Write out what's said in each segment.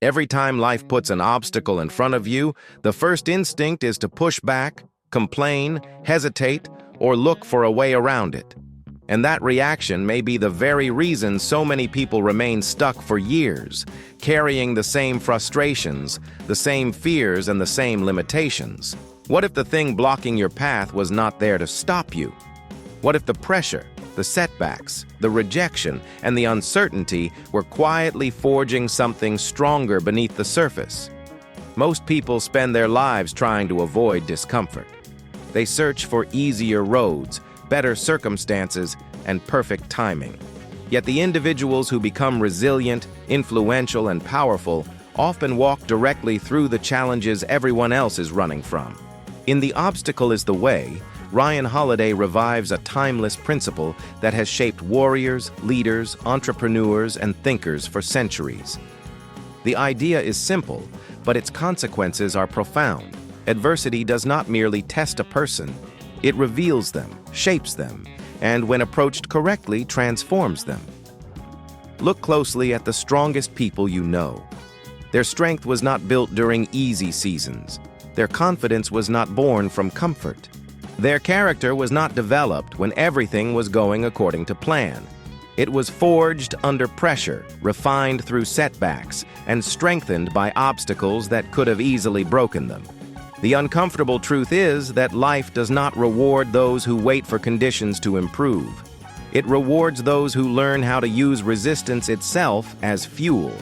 Every time life puts an obstacle in front of you, the first instinct is to push back, complain, hesitate, or look for a way around it. And that reaction may be the very reason so many people remain stuck for years, carrying the same frustrations, the same fears, and the same limitations. What if the thing blocking your path was not there to stop you? What if the pressure, the setbacks, the rejection, and the uncertainty were quietly forging something stronger beneath the surface? Most people spend their lives trying to avoid discomfort. They search for easier roads, better circumstances, and perfect timing. Yet the individuals who become resilient, influential, and powerful often walk directly through the challenges everyone else is running from. In The Obstacle is the Way, Ryan Holiday revives a timeless principle that has shaped warriors, leaders, entrepreneurs, and thinkers for centuries. The idea is simple, but its consequences are profound. Adversity does not merely test a person, it reveals them, shapes them, and when approached correctly, transforms them. Look closely at the strongest people you know. Their strength was not built during easy seasons. Their confidence was not born from comfort. Their character was not developed when everything was going according to plan. It was forged under pressure, refined through setbacks, and strengthened by obstacles that could have easily broken them. The uncomfortable truth is that life does not reward those who wait for conditions to improve. It rewards those who learn how to use resistance itself as fuel.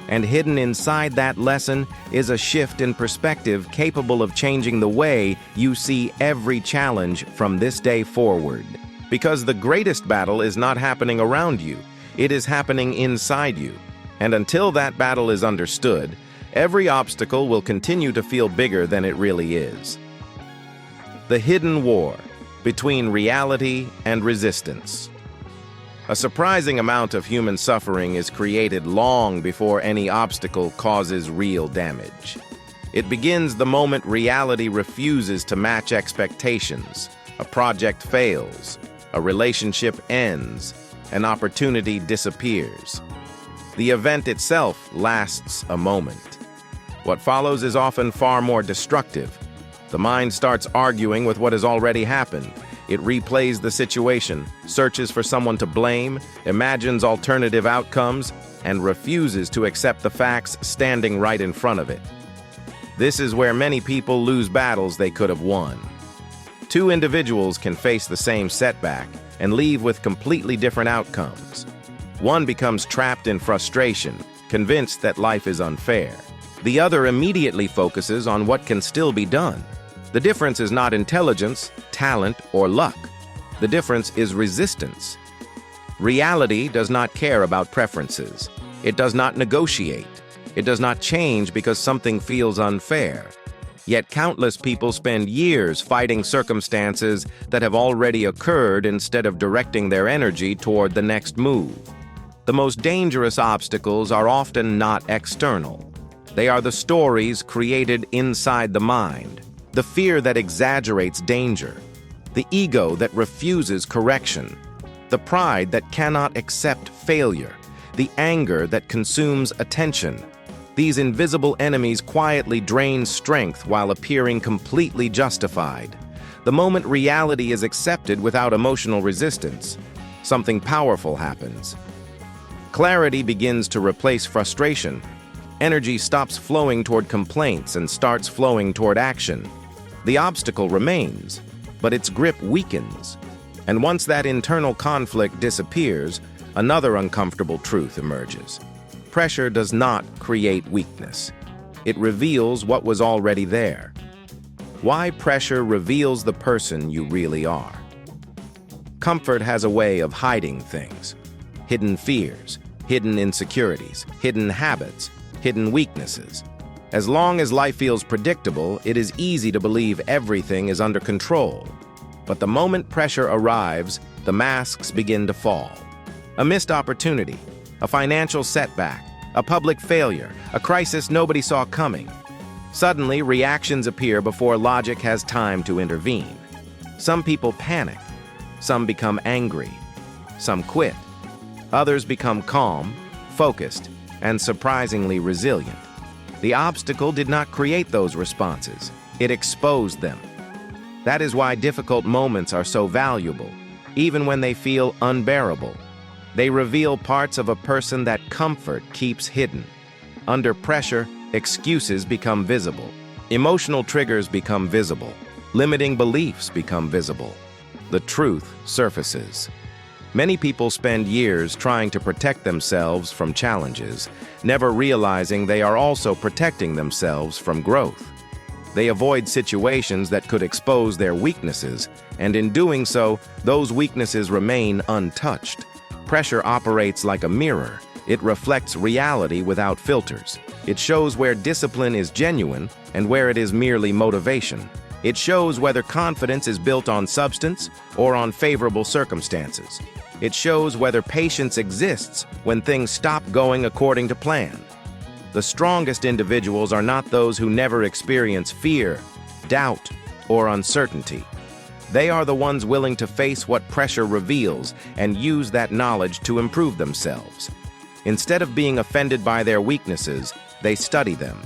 And hidden inside that lesson is a shift in perspective capable of changing the way you see every challenge from this day forward. Because the greatest battle is not happening around you, it is happening inside you. And until that battle is understood, every obstacle will continue to feel bigger than it really is. The hidden war between reality and resistance. A surprising amount of human suffering is created long before any obstacle causes real damage. It begins the moment reality refuses to match expectations. A project fails, a relationship ends, an opportunity disappears. The event itself lasts a moment. What follows is often far more destructive. The mind starts arguing with what has already happened. It replays the situation, searches for someone to blame, imagines alternative outcomes, and refuses to accept the facts standing right in front of it. This is where many people lose battles they could have won. Two individuals can face the same setback and leave with completely different outcomes. One becomes trapped in frustration, convinced that life is unfair. The other immediately focuses on what can still be done. The difference is not intelligence, talent, or luck. The difference is resistance. Reality does not care about preferences. It does not negotiate. It does not change because something feels unfair. Yet countless people spend years fighting circumstances that have already occurred instead of directing their energy toward the next move. The most dangerous obstacles are often not external. They are the stories created inside the mind. The fear that exaggerates danger, the ego that refuses correction, the pride that cannot accept failure, the anger that consumes attention. These invisible enemies quietly drain strength while appearing completely justified. The moment reality is accepted without emotional resistance, something powerful happens. Clarity begins to replace frustration. Energy stops flowing toward complaints and starts flowing toward action. The obstacle remains, but its grip weakens. And once that internal conflict disappears, another uncomfortable truth emerges. Pressure does not create weakness. It reveals what was already there. Why pressure reveals the person you really are. Comfort has a way of hiding things. Hidden fears, hidden insecurities, hidden habits, hidden weaknesses. As long as life feels predictable, it is easy to believe everything is under control. But the moment pressure arrives, the masks begin to fall. A missed opportunity, a financial setback, a public failure, a crisis nobody saw coming. Suddenly, reactions appear before logic has time to intervene. Some people panic. Some become angry. Some quit. Others become calm, focused, and surprisingly resilient. The obstacle did not create those responses. It exposed them. That is why difficult moments are so valuable, even when they feel unbearable. They reveal parts of a person that comfort keeps hidden. Under pressure, excuses become visible. Emotional triggers become visible. Limiting beliefs become visible. The truth surfaces. Many people spend years trying to protect themselves from challenges, never realizing they are also protecting themselves from growth. They avoid situations that could expose their weaknesses, and in doing so, those weaknesses remain untouched. Pressure operates like a mirror. It reflects reality without filters. It shows where discipline is genuine and where it is merely motivation. It shows whether confidence is built on substance or on favorable circumstances. It shows whether patience exists when things stop going according to plan. The strongest individuals are not those who never experience fear, doubt, or uncertainty. They are the ones willing to face what pressure reveals and use that knowledge to improve themselves. Instead of being offended by their weaknesses, they study them.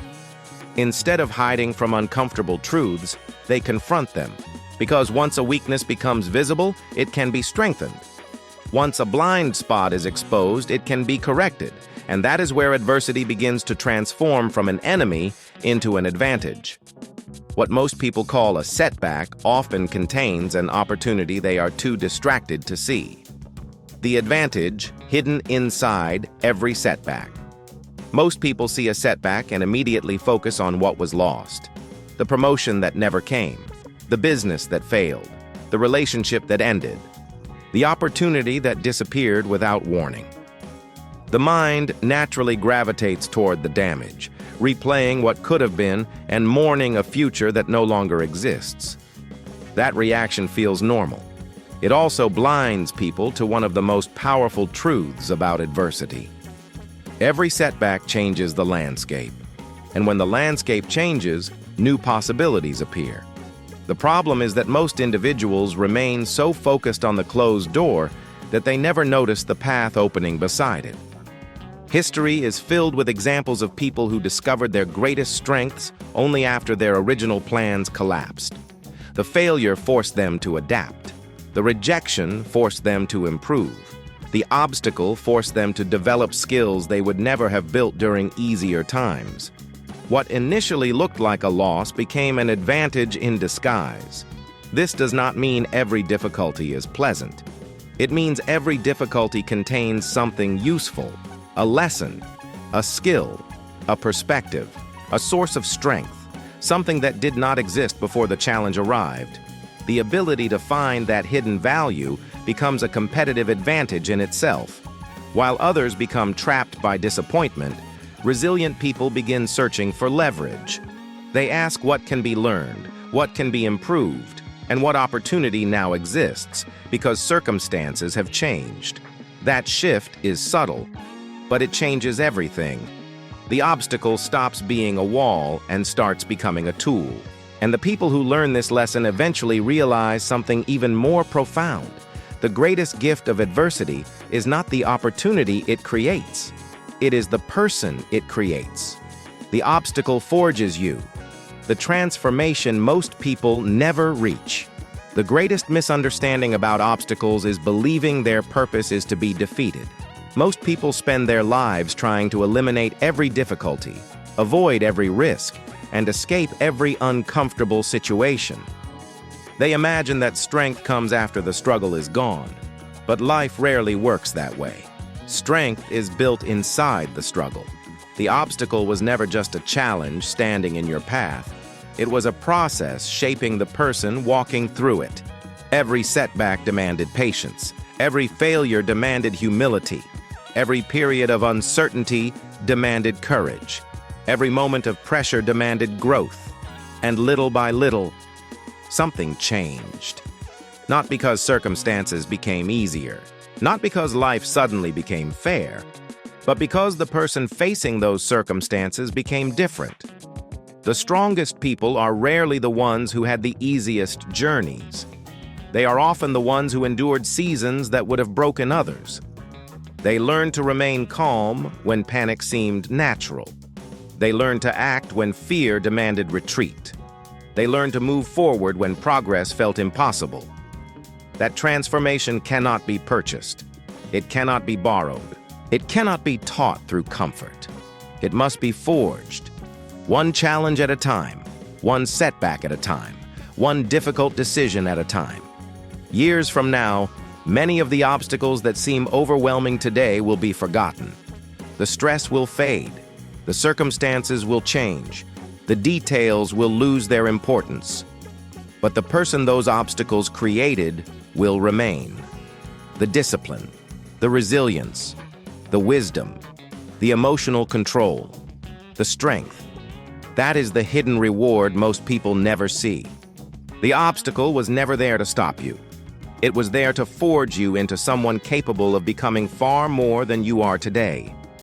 Instead of hiding from uncomfortable truths, they confront them. Because once a weakness becomes visible, it can be strengthened. Once a blind spot is exposed, it can be corrected. And that is where adversity begins to transform from an enemy into an advantage. What most people call a setback often contains an opportunity they are too distracted to see. The advantage hidden inside every setback. Most people see a setback and immediately focus on what was lost. The promotion that never came, the business that failed, the relationship that ended, the opportunity that disappeared without warning. The mind naturally gravitates toward the damage, replaying what could have been and mourning a future that no longer exists. That reaction feels normal. It also blinds people to one of the most powerful truths about adversity. Every setback changes the landscape, and when the landscape changes, new possibilities appear. The problem is that most individuals remain so focused on the closed door that they never notice the path opening beside it. History is filled with examples of people who discovered their greatest strengths only after their original plans collapsed. The failure forced them to adapt. The rejection forced them to improve. The obstacle forced them to develop skills they would never have built during easier times. What initially looked like a loss became an advantage in disguise. This does not mean every difficulty is pleasant. It means every difficulty contains something useful. A lesson, a skill, a perspective, a source of strength, something that did not exist before the challenge arrived. The ability to find that hidden value becomes a competitive advantage in itself. While others become trapped by disappointment, resilient people begin searching for leverage. They ask what can be learned, what can be improved, and what opportunity now exists because circumstances have changed. That shift is subtle, but it changes everything. The obstacle stops being a wall and starts becoming a tool. And the people who learn this lesson eventually realize something even more profound. The greatest gift of adversity is not the opportunity it creates. It is the person it creates. The obstacle forges you. The transformation most people never reach. The greatest misunderstanding about obstacles is believing their purpose is to be defeated. Most people spend their lives trying to eliminate every difficulty, avoid every risk, and escape every uncomfortable situation. They imagine that strength comes after the struggle is gone, but life rarely works that way. Strength is built inside the struggle. The obstacle was never just a challenge standing in your path. It was a process shaping the person walking through it. Every setback demanded patience. Every failure demanded humility. Every period of uncertainty demanded courage. Every moment of pressure demanded growth. And little by little, something changed. Not because circumstances became easier, not because life suddenly became fair, but because the person facing those circumstances became different. The strongest people are rarely the ones who had the easiest journeys. They are often the ones who endured seasons that would have broken others. They learned to remain calm when panic seemed natural. They learned to act when fear demanded retreat. They learned to move forward when progress felt impossible. That transformation cannot be purchased. It cannot be borrowed. It cannot be taught through comfort. It must be forged, one challenge at a time, one setback at a time, one difficult decision at a time. Years from now, many of the obstacles that seem overwhelming today will be forgotten. The stress will fade. The circumstances will change. The details will lose their importance. But the person those obstacles created will remain. The discipline, the resilience, the wisdom, the emotional control, the strength. That is the hidden reward most people never see. The obstacle was never there to stop you. It was there to forge you into someone capable of becoming far more than you are today.